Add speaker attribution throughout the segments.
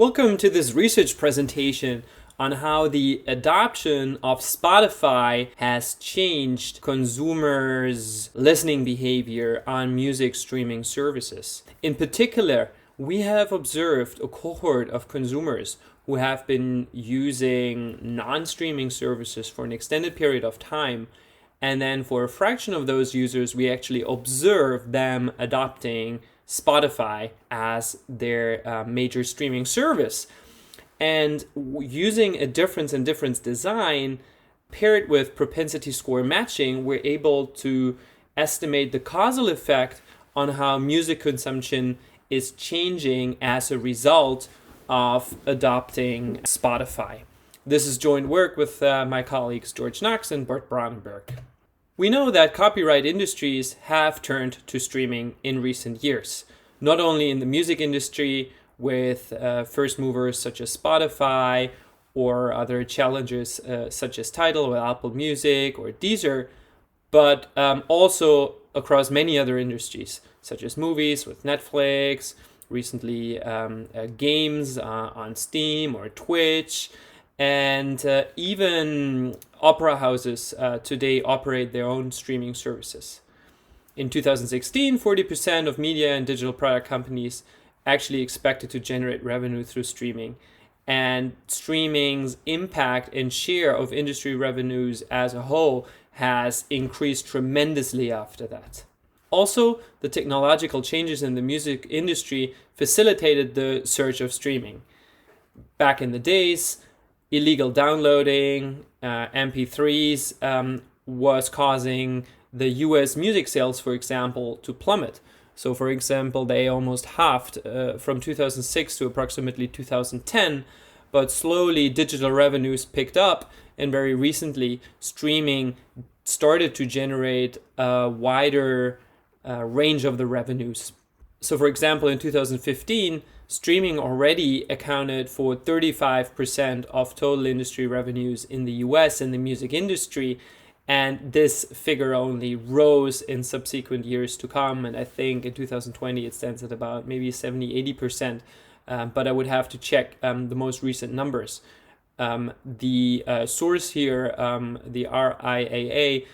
Speaker 1: Welcome to this research presentation on how the adoption of Spotify has changed consumers' listening behavior on music streaming services. In particular, we have observed a cohort of consumers who have been using non-streaming services for an extended period of time, and then for a fraction of those users, we actually observe them adopting Spotify as their major streaming service. And using a difference in difference design paired with propensity score matching, we're able to estimate the causal effect on how music consumption is changing as a result of adopting Spotify. This is joint work with my colleagues George Knox and Bart Brandenburg. We know that copyright industries have turned to streaming in recent years, not only in the music industry with first movers such as Spotify or other challengers such as Tidal with Apple Music or Deezer, but also across many other industries such as movies with Netflix, recently games on Steam or Twitch, and even opera houses today operate their own streaming services. In 2016, 40% of media and digital product companies actually expected to generate revenue through streaming. And streaming's impact and share of industry revenues as a whole has increased tremendously after that. Also, the technological changes in the music industry facilitated the surge of streaming. Back in the days, illegal downloading, MP3s, was causing the US music sales, for example, to plummet. So, for example, they almost halved from 2006 to approximately 2010, but slowly digital revenues picked up, and very recently streaming started to generate a wider range of the revenues. So, for example, in 2015, streaming already accounted for 35% of total industry revenues in the US in the music industry, and this figure only rose in subsequent years to come, and I think in 2020 it stands at about maybe 70-80%, but I would have to check the most recent numbers. The source here, the RIAA,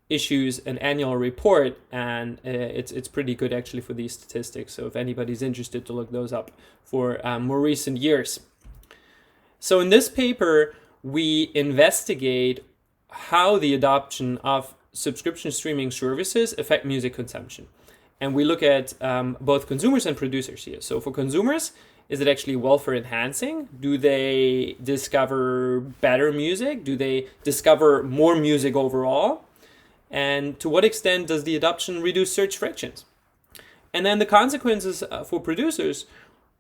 Speaker 1: issues an annual report, and it's pretty good actually for these statistics, so if anybody's interested to look those up for more recent years. So in this paper, we investigate how the adoption of subscription streaming services affect music consumption. And we look at both consumers and producers here. So for consumers, is it actually welfare enhancing? Do they discover better music? Do they discover more music overall? And to what extent does the adoption reduce search frictions? And then the consequences for producers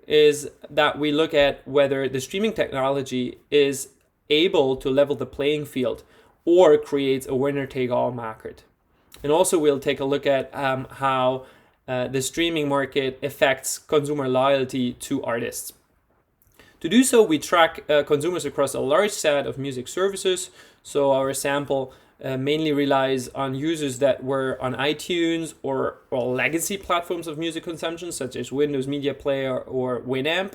Speaker 1: is that we look at whether the streaming technology is able to level the playing field or creates a winner-take-all market. And also we'll take a look at how the streaming market affects consumer loyalty to artists. To do so, we track consumers across a large set of music services. So our sample mainly relies on users that were on iTunes or legacy platforms of music consumption, such as Windows Media Player or Winamp.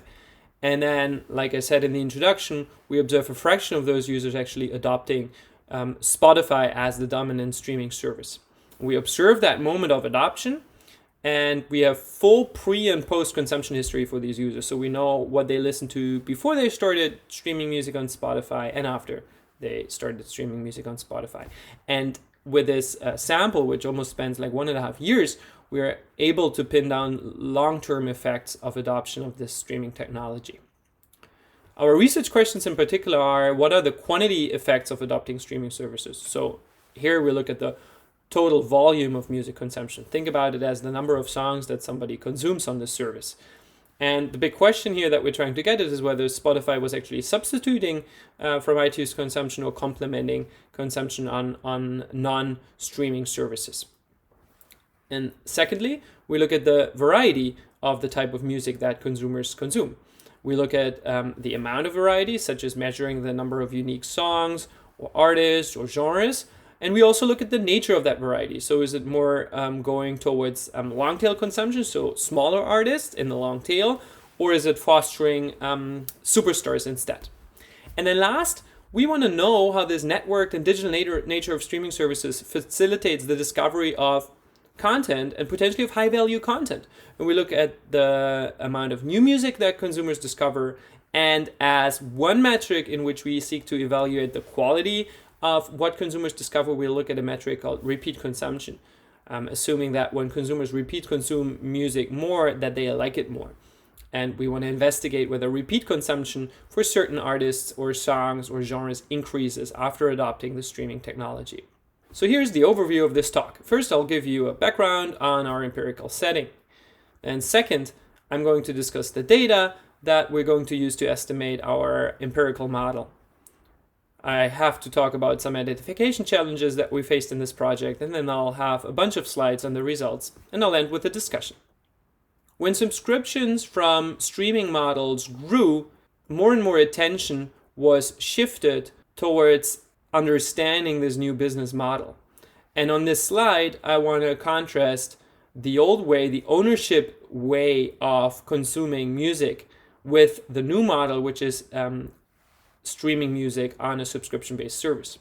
Speaker 1: And then, like I said in the introduction, we observe a fraction of those users actually adopting Spotify as the dominant streaming service. We observe that moment of adoption, and we have full pre- and post-consumption history for these users. So we know what they listened to before they started streaming music on Spotify and after they started streaming music on Spotify. And with this sample, which almost spans like 1.5 years, we are able to pin down long-term effects of adoption of this streaming technology. Our research questions in particular are, what are the quantity effects of adopting streaming services? So here we look at the total volume of music consumption. Think about it as the number of songs that somebody consumes on this service. And the big question here that we're trying to get at is whether Spotify was actually substituting from iTunes consumption or complementing consumption on non-streaming services. And secondly, we look at the variety of the type of music that consumers consume. We look at the amount of variety, such as measuring the number of unique songs or artists or genres. And we also look at the nature of that variety. So is it more going towards long tail consumption, so smaller artists in the long tail, or is it fostering superstars instead? And then last, we want to know how this networked and digital nature of streaming services facilitates the discovery of content and potentially of high value content. And we look at the amount of new music that consumers discover, and as one metric in which we seek to evaluate the quality of what consumers discover, we look at a metric called repeat consumption, assuming that when consumers repeat consume music more, that they like it more. And we want to investigate whether repeat consumption for certain artists or songs or genres increases after adopting the streaming technology. So here's the overview of this talk. First, I'll give you a background on our empirical setting. And second, I'm going to discuss the data that we're going to use to estimate our empirical model. I have to talk about some identification challenges that we faced in this project, and then I'll have a bunch of slides on the results, and I'll end with a discussion. When subscriptions from streaming models grew, more and more attention was shifted towards understanding this new business model. And on this slide, I want to contrast the old way, the ownership way of consuming music, with the new model, which is streaming music on a subscription-based service.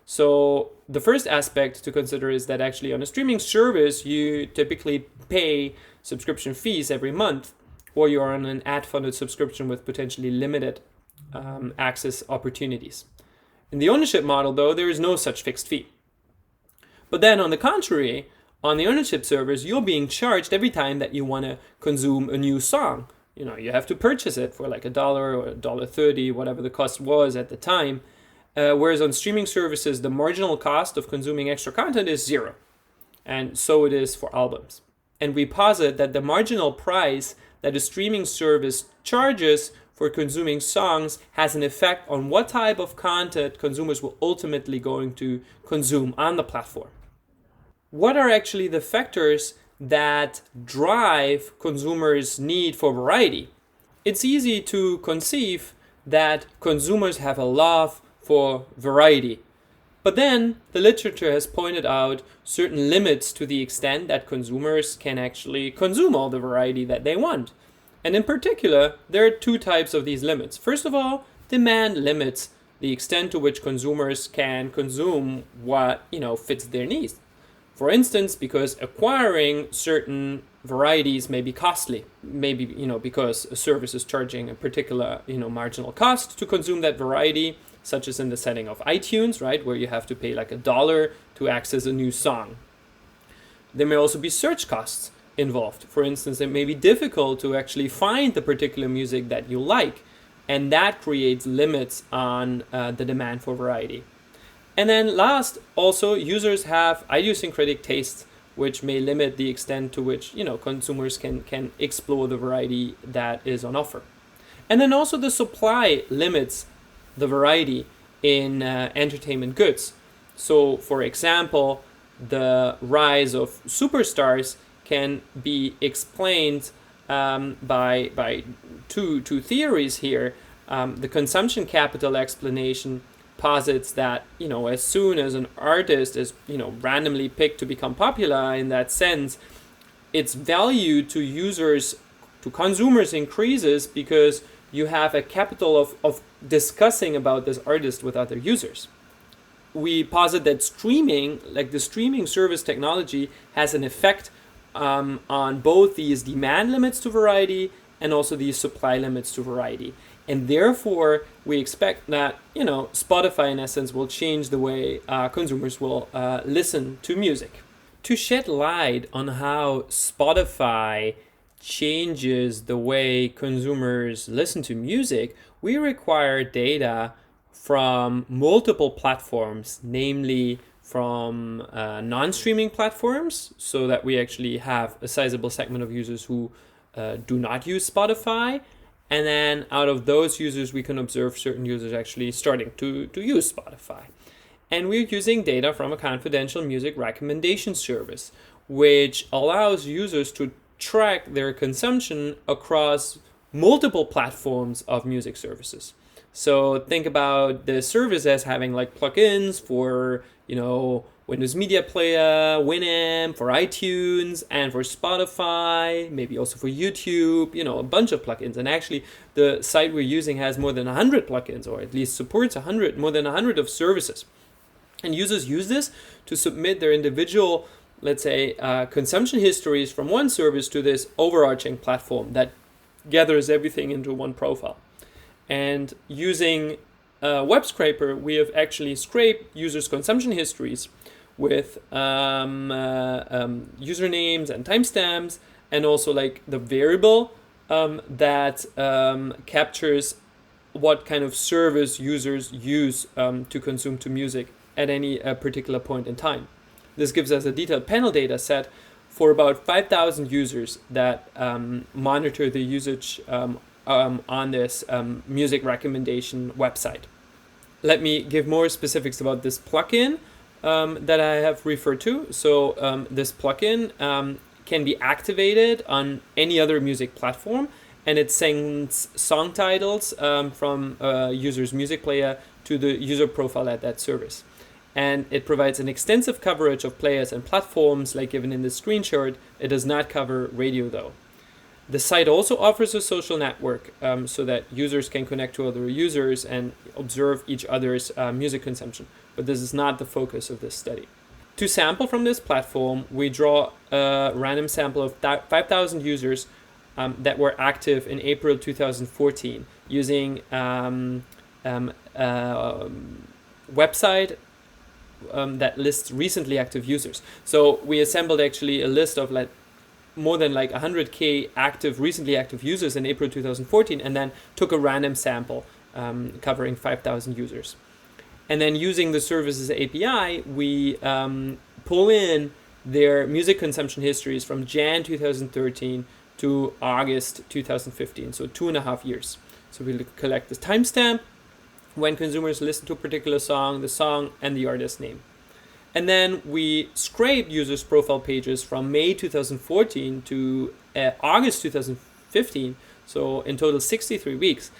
Speaker 1: So the first aspect to consider is that actually on a streaming service, you typically pay subscription fees every month, or you're on an ad-funded subscription with potentially limited access opportunities. In the ownership model, though, there is no such fixed fee. But then on the contrary, on the ownership service, you're being charged every time that you want to consume a new song. You know, you have to purchase it for like $1 or $1.30, whatever the cost was at the time. Whereas on streaming services, the marginal cost of consuming extra content is zero. And so it is for albums. And we posit that the marginal price that a streaming service charges for consuming songs has an effect on what type of content consumers will ultimately going to consume on the platform. What are actually the factors that drive consumers' need for variety? It's easy to conceive that consumers have a love for variety. But then the literature has pointed out certain limits to the extent that consumers can actually consume all the variety that they want. And in particular, there are two types of these limits. First of all, demand limits the extent to which consumers can consume what, fits their needs. For instance, because acquiring certain varieties may be costly. Maybe, because a service is charging a particular, marginal cost to consume that variety, such as in the setting of iTunes, right, where you have to pay like $1 to access a new song. There may also be search costs involved. For instance, it may be difficult to actually find the particular music that you like, and that creates limits on the demand for variety. And then last, also, users have idiosyncratic tastes, which may limit the extent to which consumers can explore the variety that is on offer. And then also the supply limits the variety in entertainment goods. So, for example, the rise of superstars can be explained by two theories here. The consumption capital explanation posits that as soon as an artist is randomly picked to become popular, in that sense, its value to users, to consumers, increases because you have a capital of discussing about this artist with other users. We posit that streaming, like the streaming service technology, has an effect on both these demand limits to variety and also these supply limits to variety. And therefore, we expect that, Spotify, in essence, will change the way consumers will listen to music. To shed light on how Spotify changes the way consumers listen to music, we require data from multiple platforms, namely from non-streaming platforms, so that we actually have a sizable segment of users who do not use Spotify. And then out of those users, we can observe certain users actually starting to use Spotify. And we're using data from a confidential music recommendation service, which allows users to track their consumption across multiple platforms of music services. So think about the service as having like plugins for, Windows Media Player, Winamp, for iTunes, and for Spotify, maybe also for YouTube, a bunch of plugins. And actually, the site we're using has more than 100 plugins, or at least supports more than 100 of services. And users use this to submit their individual, let's say, consumption histories from one service to this overarching platform that gathers everything into one profile. And using a web scraper, we have actually scraped users' consumption histories with usernames and timestamps, and also like the variable that captures what kind of service users use to consume to music at any particular point in time. This gives us a detailed panel data set for about 5,000 users that monitor the usage on this music recommendation website. Let me give more specifics about this plugin that I have referred to. So this plugin can be activated on any other music platform, and it sends song titles from a user's music player to the user profile at that service. And it provides an extensive coverage of players and platforms like given in the screenshot. It does not cover radio though. The site also offers a social network so that users can connect to other users and observe each other's music consumption. But this is not the focus of this study. To sample from this platform, we draw a random sample of 5,000 users that were active in April 2014 using website that lists recently active users. So we assembled actually a list of more than 100K recently active users in April 2014, and then took a random sample covering 5,000 users. And then using the service's API, we pull in their music consumption histories from Jan 2013 to August 2015, so 2.5 years. So we collect the timestamp, when consumers listen to a particular song, the song, and the artist name. And then we scrape users' profile pages from May 2014 to August 2015, so in total 63 weeks,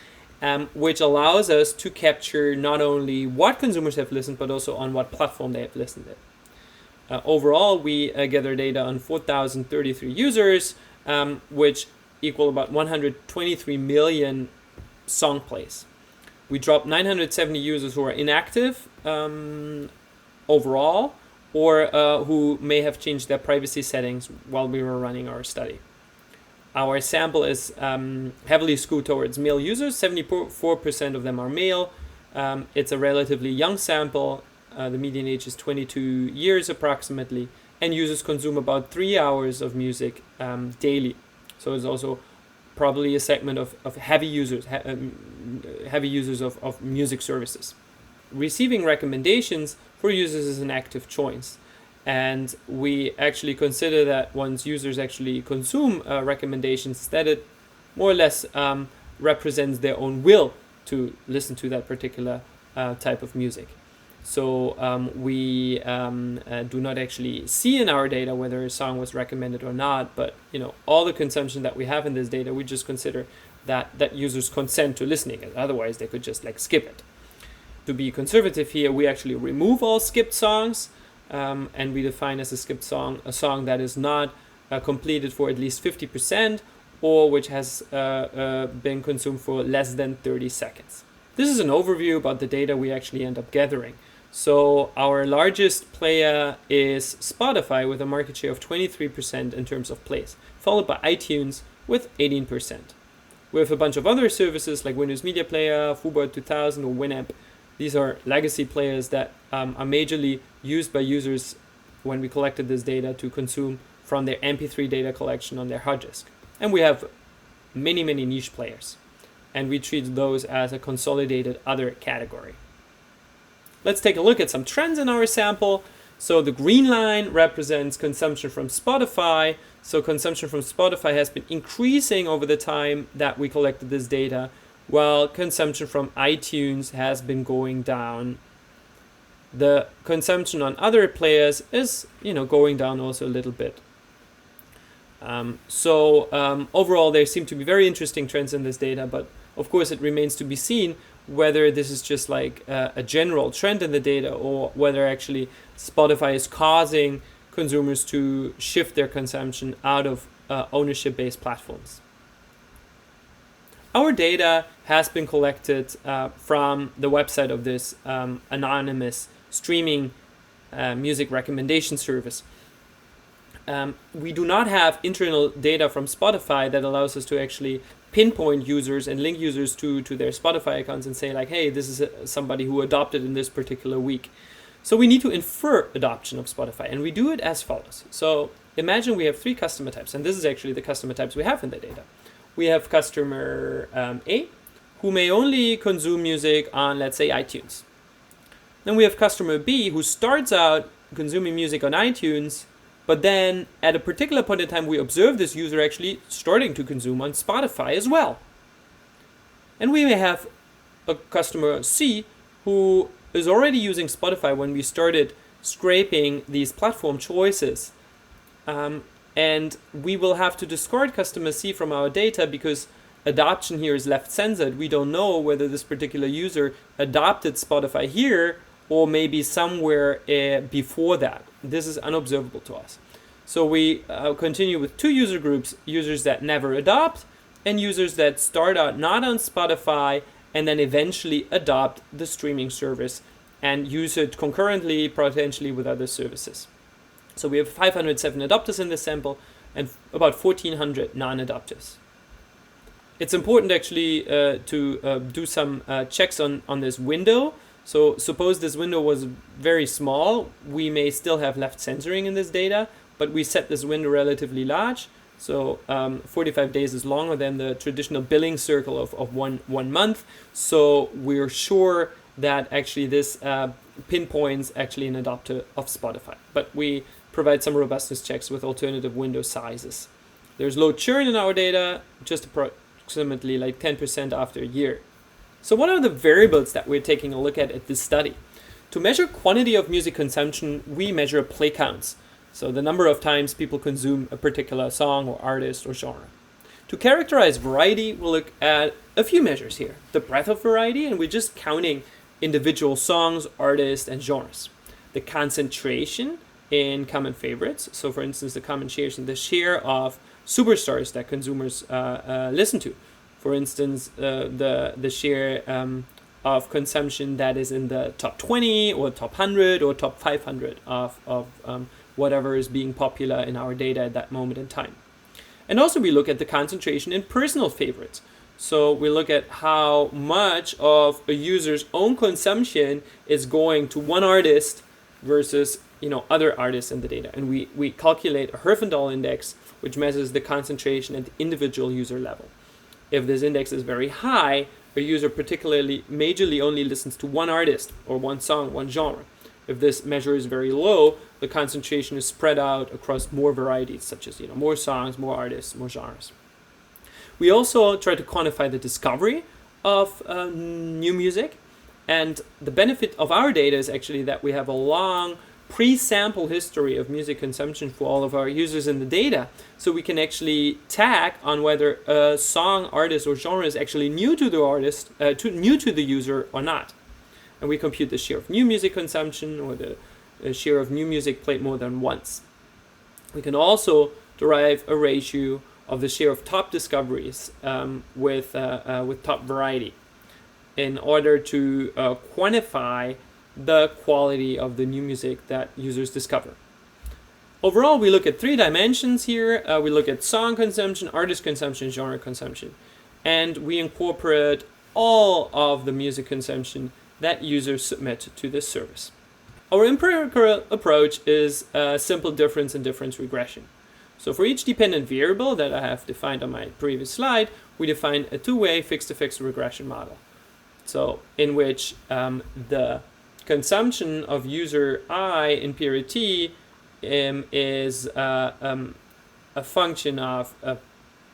Speaker 1: which allows us to capture not only what consumers have listened, but also on what platform they have listened to. Overall, we gather data on 4,033 users, which equal about 123 million song plays. We dropped 970 users who are inactive overall, or who may have changed their privacy settings while we were running our study. Our sample is heavily skewed towards male users. 74% of them are male. It's a relatively young sample. The median age is 22 years approximately, and users consume about 3 hours of music daily. So it's also probably a segment of heavy users of music services. Receiving recommendations for users is an active choice, and we actually consider that once users actually consume recommendations, that it more or less represents their own will to listen to that particular type of music. So we do not actually see in our data whether a song was recommended or not, but all the consumption that we have in this data, we just consider that users consent to listening, and otherwise they could just skip it. To be conservative here, we actually remove all skipped songs, and we define as a skipped song a song that is not completed for at least 50%, or which has been consumed for less than 30 seconds. This is an overview about the data we actually end up gathering. So our largest player is Spotify with a market share of 23% in terms of plays, followed by iTunes with 18%. We have a bunch of other services like Windows Media Player, Fubo 2000, or Winamp. These are legacy players that are majorly used by users when we collected this data to consume from their MP3 data collection on their hard disk. And we have many, many niche players, and we treat those as a consolidated other category. Let's take a look at some trends in our sample. So the green line represents consumption from Spotify. So consumption from Spotify has been increasing over the time that we collected this data, while consumption from iTunes has been going down. The consumption on other players is, going down also a little bit. Overall, there seem to be very interesting trends in this data, but of course it remains to be seen whether this is just like a general trend in the data, or whether actually Spotify is causing consumers to shift their consumption out of ownership-based platforms. Our data has been collected from the website of this anonymous streaming music recommendation service. We do not have internal data from Spotify that allows us to actually pinpoint users and link users to their Spotify accounts and say like, hey, this is somebody who adopted in this particular week. So we need to infer adoption of Spotify, and we do it as follows. So imagine we have 3 customer types, and this is actually the customer types we have in the data. We have customer A, who may only consume music on, let's say, iTunes. Then we have customer B, who starts out consuming music on iTunes, but then at a particular point in time, we observe this user actually starting to consume on Spotify as well. And we may have a customer C, who is already using Spotify when we started scraping these platform choices. And we will have to discard customer C from our data because adoption here is left censored. We don't know whether this particular user adopted Spotify here or maybe somewhere before that. This is unobservable to us. So we continue with 2 user groups: users that never adopt and users that start out not on Spotify and then eventually adopt the streaming service and use it concurrently, potentially with other services. So we have 507 adopters in this sample and about 1,400 non-adopters. It's important actually to do some checks on this window. So suppose this window was very small, we may still have left censoring in this data, but we set this window relatively large. So 45 days is longer than the traditional billing circle of one month. So we're sure that actually this pinpoints actually an adopter of Spotify. But we provide some robustness checks with alternative window sizes. There's low churn in our data, just approximately like 10% after a year. So what are the variables that we're taking a look at this study? To measure quantity of music consumption, we measure play counts. So the number of times people consume a particular song or artist or genre. To characterize variety, we'll look at a few measures here. The breadth of variety, and we're just counting individual songs, artists, and genres. The concentration in common favorites. So for instance, the share of superstars that consumers listen to. For instance, the share of consumption that is in the top 20 or top 100 or top 500 of whatever is being popular in our data at that moment in time. And also we look at the concentration in personal favorites. So we look at how much of a user's own consumption is going to one artist versus other artists in the data. And we calculate a Herfindahl index, which measures the concentration at the individual user level. If this index is very high, a user particularly majorly only listens to one artist or one song, one genre. If this measure is very low, the concentration is spread out across more varieties, such as more songs, more artists, more genres. We also try to quantify the discovery of new music, and the benefit of our data is actually that we have a long pre-sample history of music consumption for all of our users in the data, so we can actually tag on whether a song, artist, or genre is actually new to the artist, new to the user or not. And we compute the share of new music consumption or the share of new music played more than once. We can also derive a ratio of the share of top discoveries with top variety in order to quantify the quality of the new music that users discover. Overall, we look at 3 dimensions here. We look at song consumption, artist consumption, genre consumption, and we incorporate all of the music consumption that users submit to this service. Our empirical approach is a simple difference and difference regression. So for each dependent variable that I have defined on my previous slide, we define a 2-way fixed-to-fixed regression model. So in which the consumption of user I in period T is a function of a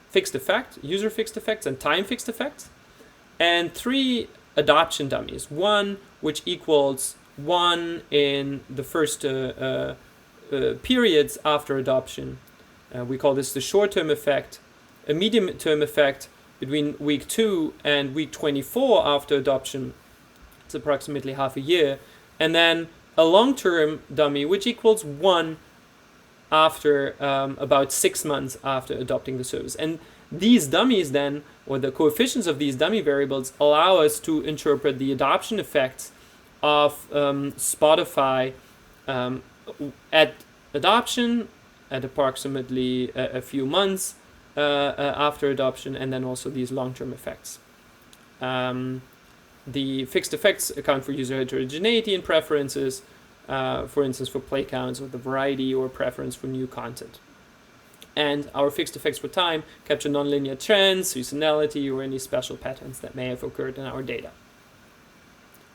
Speaker 1: fixed effect, user fixed effects, and time fixed effects, and 3 adoption dummies. 1 which equals 1 in the first periods after adoption. We call this the short-term effect, a medium-term effect between week 2 and week 24 after adoption. It's approximately half a year. And then a long-term dummy, which equals 1 after about 6 months after adopting the service. And these dummies then, or the coefficients of these dummy variables, allow us to interpret the adoption effects of Spotify at adoption, at approximately a few months after adoption, and then also these long-term effects. The fixed effects account for user heterogeneity and preferences, for instance, for play counts or the variety or preference for new content. And our fixed effects for time capture nonlinear trends, seasonality, or any special patterns that may have occurred in our data.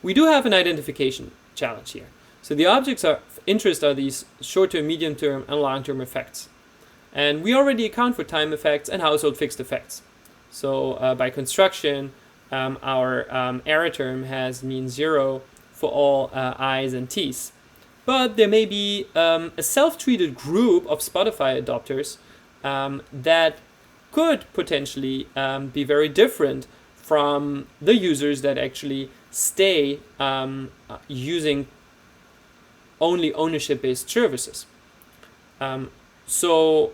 Speaker 1: We do have an identification challenge here. So the objects of interest are these short-term, medium-term, and long-term effects. And we already account for time effects and household fixed effects. So by construction, our error term has mean 0 for all I's and T's. But there may be a self-treated group of Spotify adopters that could potentially be very different from the users that actually stay using only ownership-based services. So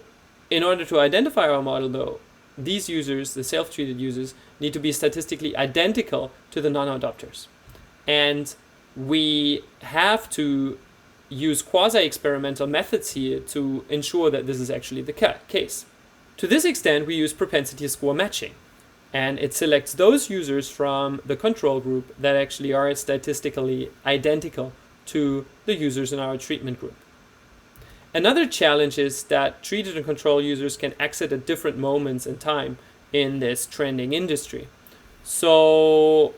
Speaker 1: in order to identify our model, though, these users, the self-treated users, need to be statistically identical to the non-adopters. And we have to use quasi-experimental methods here to ensure that this is actually the case. To this extent, we use propensity score matching. And it selects those users from the control group that actually are statistically identical to the users in our treatment group. Another challenge is that treated and control users can exit at different moments in time in this trending industry. So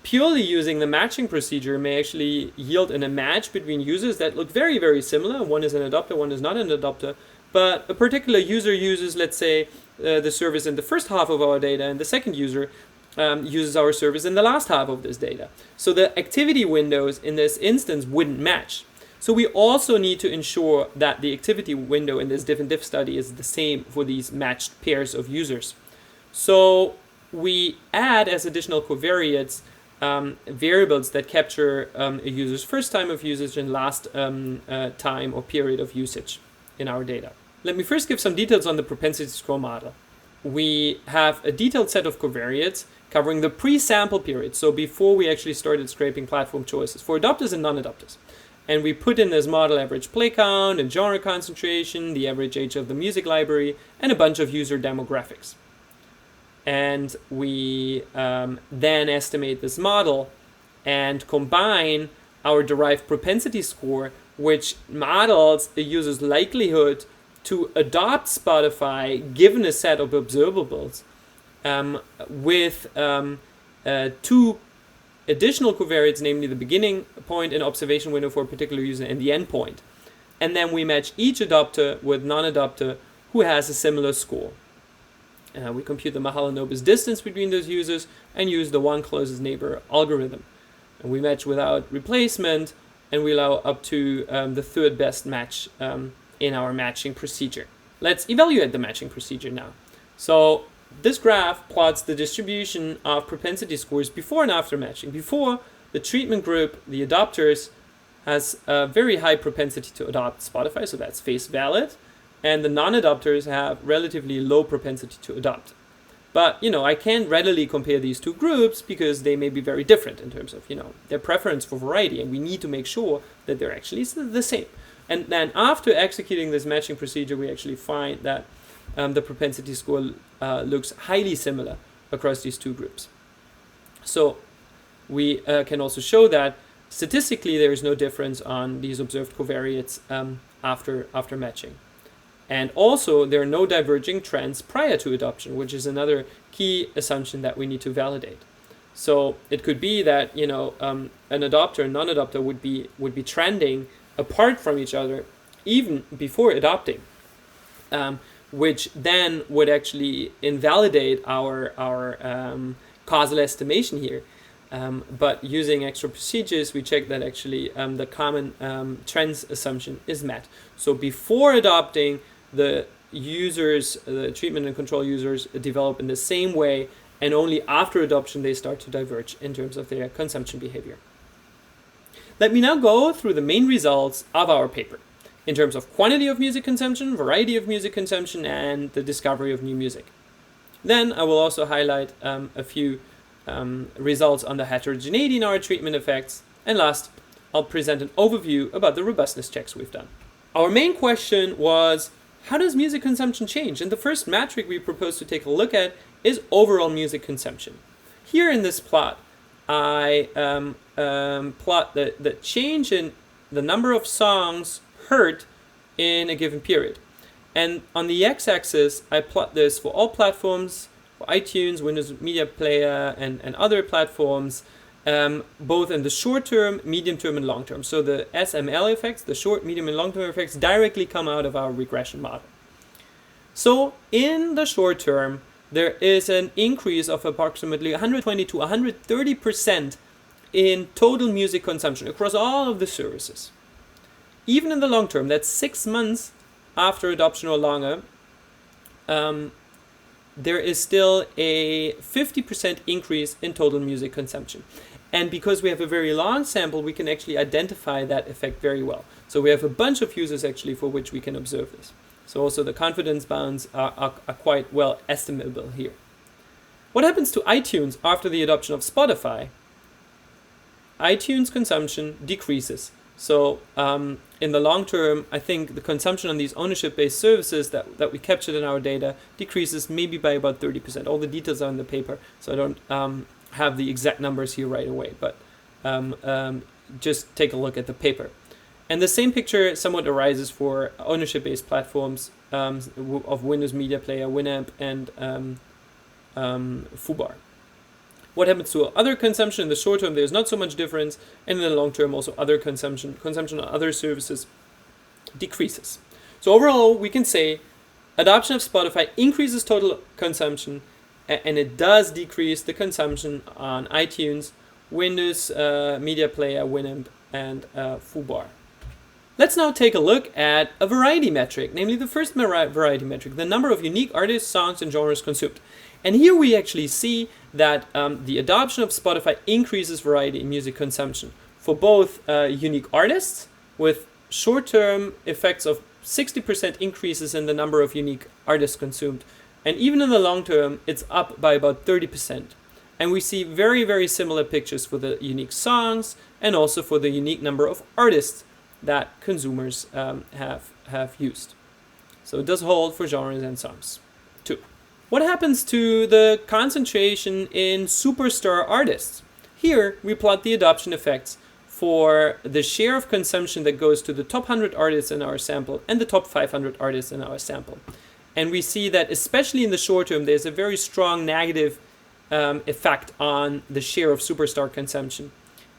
Speaker 1: purely using the matching procedure may actually yield in a match between users that look very, very similar. One is an adopter, one is not an adopter. But a particular user uses, let's say, the service in the first half of our data, and the second user uses our service in the last half of this data. So the activity windows in this instance wouldn't match. So we also need to ensure that the activity window in this diff and diff study is the same for these matched pairs of users. So we add as additional covariates variables that capture a user's first time of usage and last time or period of usage in our data. Let me first give some details on the propensity score model. We have a detailed set of covariates covering the pre-sample period, so before we actually started scraping platform choices for adopters and non-adopters. And we put in this model average play count and genre concentration, the average age of the music library, and a bunch of user demographics. And we then estimate this model and combine our derived propensity score, which models a user's likelihood to adopt Spotify given a set of observables, with two additional covariates, namely the beginning point and observation window for a particular user and the end point. And then we match each adopter with non-adopter who has a similar score. We compute the Mahalanobis distance between those users and use the one closest neighbor algorithm. And we match without replacement, and we allow up to the third best match in our matching procedure. Let's evaluate the matching procedure now. So this graph plots the distribution of propensity scores before and after matching. Before, the treatment group, the adopters, has a very high propensity to adopt Spotify, so that's face valid, and the non-adopters have relatively low propensity to adopt. But, I can't readily compare these two groups because they may be very different in terms of, their preference for variety, and we need to make sure that they're actually the same. And then after executing this matching procedure, we actually find that the propensity score looks highly similar across these two groups. So we can also show that statistically there is no difference on these observed covariates after matching. And also there are no diverging trends prior to adoption, which is another key assumption that we need to validate. So it could be that an adopter and non-adopter would be trending apart from each other even before adopting, which then would actually invalidate our causal estimation here. But using extra procedures, we check that actually the common trends assumption is met. So before adopting, the users, the treatment and control users, develop in the same way, and only after adoption they start to diverge in terms of their consumption behavior. Let me now go through the main results of our paper in terms of quantity of music consumption, variety of music consumption, and the discovery of new music. Then I will also highlight a few results on the heterogeneity in our treatment effects. And last, I'll present an overview about the robustness checks we've done. Our main question was, how does music consumption change? And the first metric we propose to take a look at is overall music consumption. Here in this plot, I plot the change in the number of songs heard in a given period. And on the x-axis, I plot this for all platforms, for iTunes, Windows Media Player, and other platforms, both in the short term, medium term, and long term. So the SML effects, the short, medium, and long term effects, directly come out of our regression model. So in the short term, there is an increase of approximately 120 to 130% in total music consumption across all of the services. Even in the long term, that's 6 months after adoption or longer, there is still a 50% increase in total music consumption. And because we have a very long sample, we can actually identify that effect very well. So we have a bunch of users actually for which we can observe this. So also the confidence bounds are quite well estimable here. What happens to iTunes after the adoption of Spotify? iTunes consumption decreases. So in the long term, I think the consumption on these ownership-based services that we captured in our data decreases maybe by about 30%. All the details are in the paper, so I don't have the exact numbers here right away, but just take a look at the paper. And the same picture somewhat arises for ownership-based platforms of Windows Media Player, Winamp, and Fubar. What happens to other consumption? In the short term, there's not so much difference, and in the long term, also other consumption on other services decreases. So overall, we can say adoption of Spotify increases total consumption, and it does decrease the consumption on iTunes, Windows Media Player, Winamp, and Fubar. Let's now take a look at a variety metric, namely the first variety metric, the number of unique artists, songs, and genres consumed. And here we actually see that the adoption of Spotify increases variety in music consumption for both unique artists, with short-term effects of 60% increases in the number of unique artists consumed. And even in the long term, it's up by about 30%. And we see very, very similar pictures for the unique songs and also for the unique number of artists that consumers have used. So it does hold for genres and songs too. What happens to the concentration in superstar artists? Here we plot the adoption effects for the share of consumption that goes to the top 100 artists in our sample and the top 500 artists in our sample. And we see that especially in the short term, there's a very strong negative effect on the share of superstar consumption.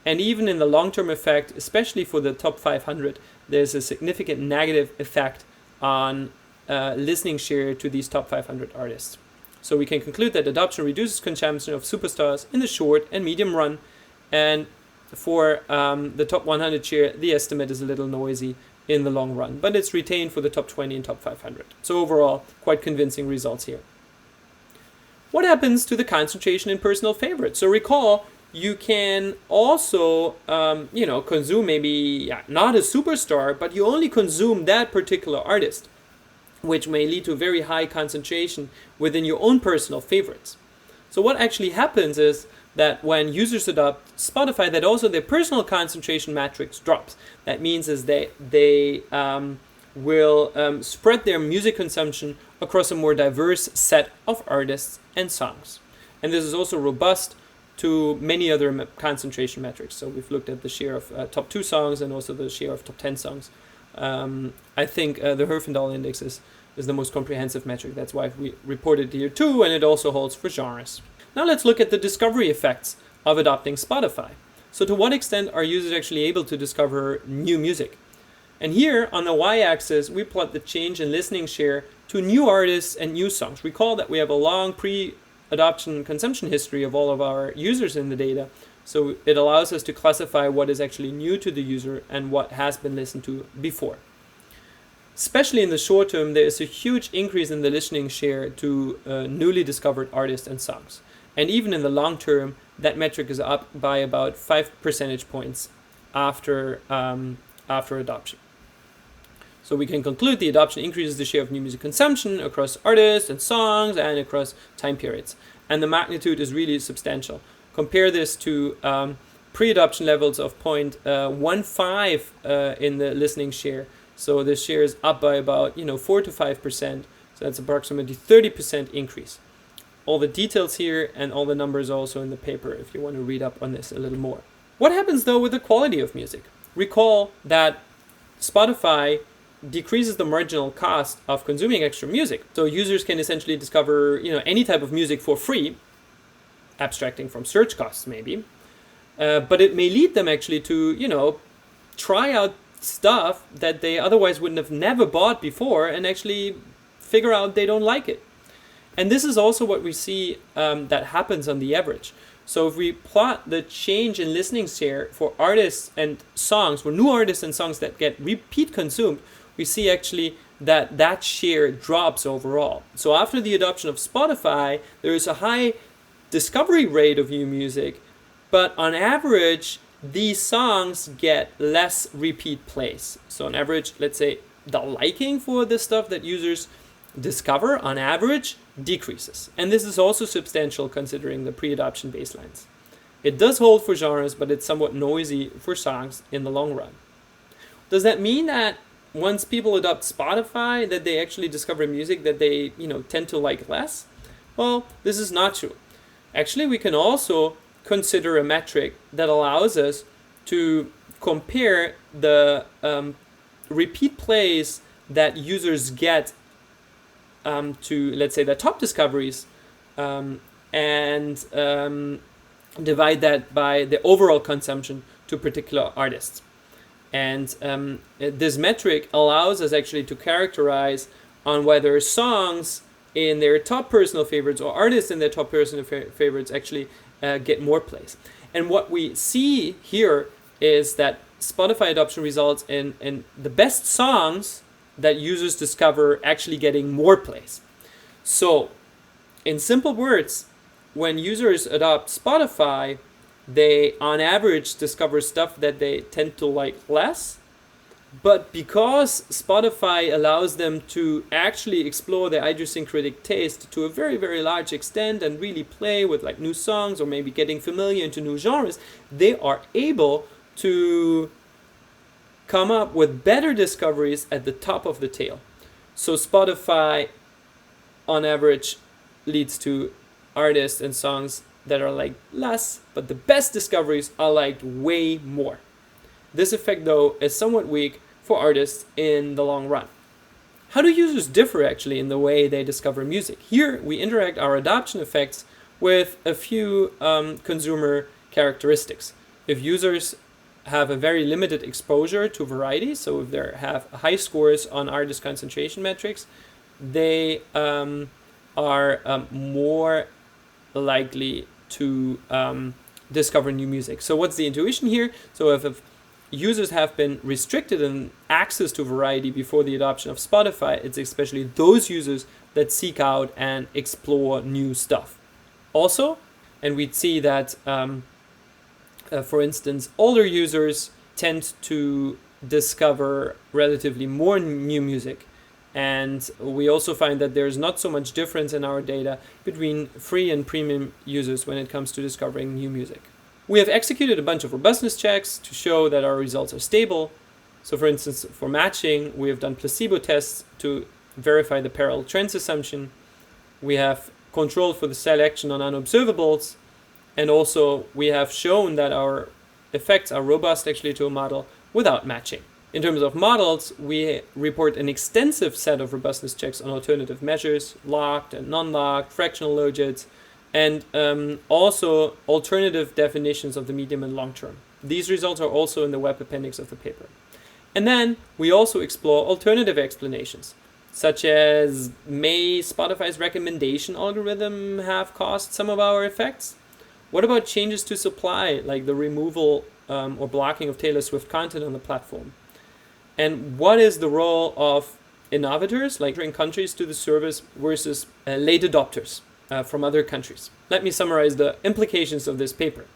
Speaker 1: And even in the long-term effect, especially for the top 500, there's a significant negative effect on listening share to these top 500 artists. So we can conclude that adoption reduces consumption of superstars in the short and medium run. And for the top 100 share, the estimate is a little noisy in the long run, but it's retained for the top 20 and top 500. So overall, quite convincing results here. What happens to the concentration in personal favorites? So recall, you can also, consume maybe not a superstar, but you only consume that particular artist, which may lead to very high concentration within your own personal favorites. So what actually happens is that when users adopt Spotify, that also their personal concentration matrix drops. That means is they will spread their music consumption across a more diverse set of artists and songs. And this is also robust to many other concentration metrics. So we've looked at the share of top 2 songs and also the share of top 10 songs. I think the Herfindahl index is the most comprehensive metric. That's why we reported here too, and it also holds for genres. Now let's look at the discovery effects of adopting Spotify. So to what extent are users actually able to discover new music? And here on the y-axis, we plot the change in listening share to new artists and new songs. Recall that we have a long pre-adoption consumption history of all of our users in the data. So it allows us to classify what is actually new to the user and what has been listened to before. Especially in the short term, there is a huge increase in the listening share to newly discovered artists and songs. And even in the long term, that metric is up by about 5 percentage points after adoption. So we can conclude the adoption increases the share of new music consumption across artists and songs and across time periods. And the magnitude is really substantial. Compare this to pre-adoption levels of 0.15 in the listening share. So the share is up by about 4 to 5%. So that's approximately 30% increase. All the details here and all the numbers also in the paper if you want to read up on this a little more. What happens though with the quality of music? Recall that Spotify decreases the marginal cost of consuming extra music. So users can essentially discover any type of music for free, abstracting from search costs maybe. But it may lead them actually to try out stuff that they otherwise wouldn't have never bought before and actually figure out they don't like it. And this is also what we see that happens on the average. So if we plot the change in listening share for artists and songs, for new artists and songs that get repeat consumed, we see actually that share drops overall. So after the adoption of Spotify, there is a high discovery rate of new music, but on average, these songs get less repeat plays. So on average, let's say the liking for the stuff that users discover on average decreases. And this is also substantial considering the pre-adoption baselines. It does hold for genres, but it's somewhat noisy for songs in the long run. Does that mean that once people adopt Spotify that they actually discover music that they tend to like less? Well, this is not true. Actually, we can also consider a metric that allows us to compare the repeat plays that users get to, let's say, the top discoveries and divide that by the overall consumption to particular artists. And this metric allows us actually to characterize on whether songs in their top personal favorites or artists in their top personal favorites actually get more plays. And what we see here is that Spotify adoption results in the best songs that users discover actually getting more plays. So, in simple words, when users adopt Spotify, they on average discover stuff that they tend to like less. But because Spotify allows them to actually explore their idiosyncratic taste to a very, very large extent and really play with like new songs or maybe getting familiar into new genres, they are able to come up with better discoveries at the top of the tail. So Spotify on average leads to artists and songs that are liked less, but the best discoveries are liked way more. This effect, though, is somewhat weak for artists in the long run. How do users differ actually in the way they discover music? Here, we interact our adoption effects with a few consumer characteristics. If users have a very limited exposure to variety, so if they have high scores on artist concentration metrics, they are more likely to discover new music. So what's the intuition here? So if users have been restricted in access to variety before the adoption of Spotify, it's especially those users that seek out and explore new stuff. Also, and we'd see that, for instance, older users tend to discover relatively more new music. And we also find that there's not so much difference in our data between free and premium users when it comes to discovering new music. We have executed a bunch of robustness checks to show that our results are stable. So for instance, for matching, we have done placebo tests to verify the parallel trends assumption. We have controlled for the selection on unobservables. And also we have shown that our effects are robust actually to a model without matching. In terms of models, we report an extensive set of robustness checks on alternative measures, locked and non-locked, fractional logits, and also alternative definitions of the medium and long term. These results are also in the web appendix of the paper. And then we also explore alternative explanations, such as may Spotify's recommendation algorithm have caused some of our effects? What about changes to supply, like the removal or blocking of Taylor Swift content on the platform? And what is the role of innovators, like entering countries to the service, versus late adopters from other countries. Let me summarize the implications of this paper.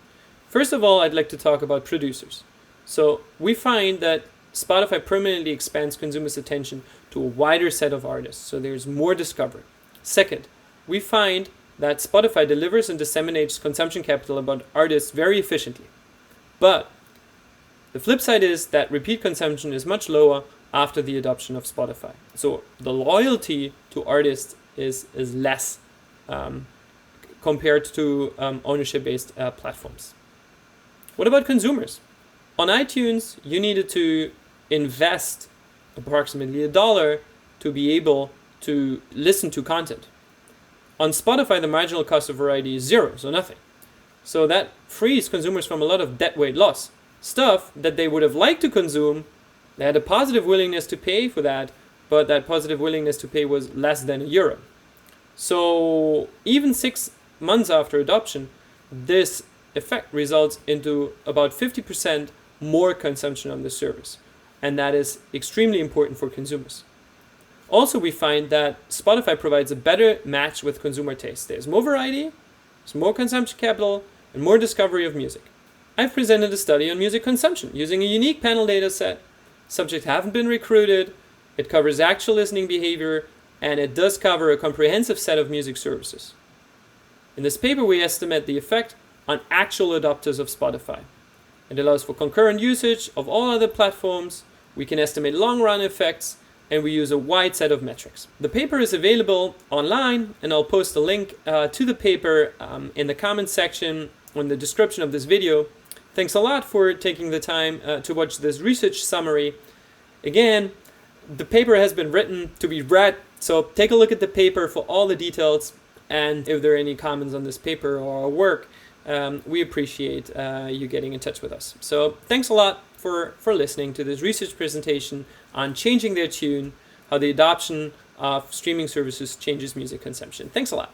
Speaker 1: First of all, I'd like to talk about producers. So we find that Spotify permanently expands consumers' attention to a wider set of artists, so there's more discovery. Second, we find that Spotify delivers and disseminates consumption capital about artists very efficiently. But the flip side is that repeat consumption is much lower after the adoption of Spotify. So the loyalty to artists is less compared to ownership-based platforms. What about consumers? On iTunes, you needed to invest approximately $1 to be able to listen to content. On Spotify, the marginal cost of variety is 0, so nothing. So that frees consumers from a lot of deadweight loss. Stuff that they would have liked to consume, they had a positive willingness to pay for that, but that positive willingness to pay was less than €1. So even 6 months after adoption, this effect results into about 50% more consumption on the service. And that is extremely important for consumers. Also, we find that Spotify provides a better match with consumer taste. There's more variety, there's more consumption capital, and more discovery of music. I've presented a study on music consumption using a unique panel data set. Subjects haven't been recruited, it covers actual listening behavior, and it does cover a comprehensive set of music services. In this paper, we estimate the effect on actual adopters of Spotify. It allows for concurrent usage of all other platforms, we can estimate long-run effects, and we use a wide set of metrics. The paper is available online, and I'll post a link to the paper in the comments section on the description of this video. Thanks a lot for taking the time to watch this research summary. Again, the paper has been written to be read, so take a look at the paper for all the details, and if there are any comments on this paper or our work, we appreciate you getting in touch with us. So thanks a lot for listening to this research presentation on changing their tune, how the adoption of streaming services changes music consumption. Thanks a lot.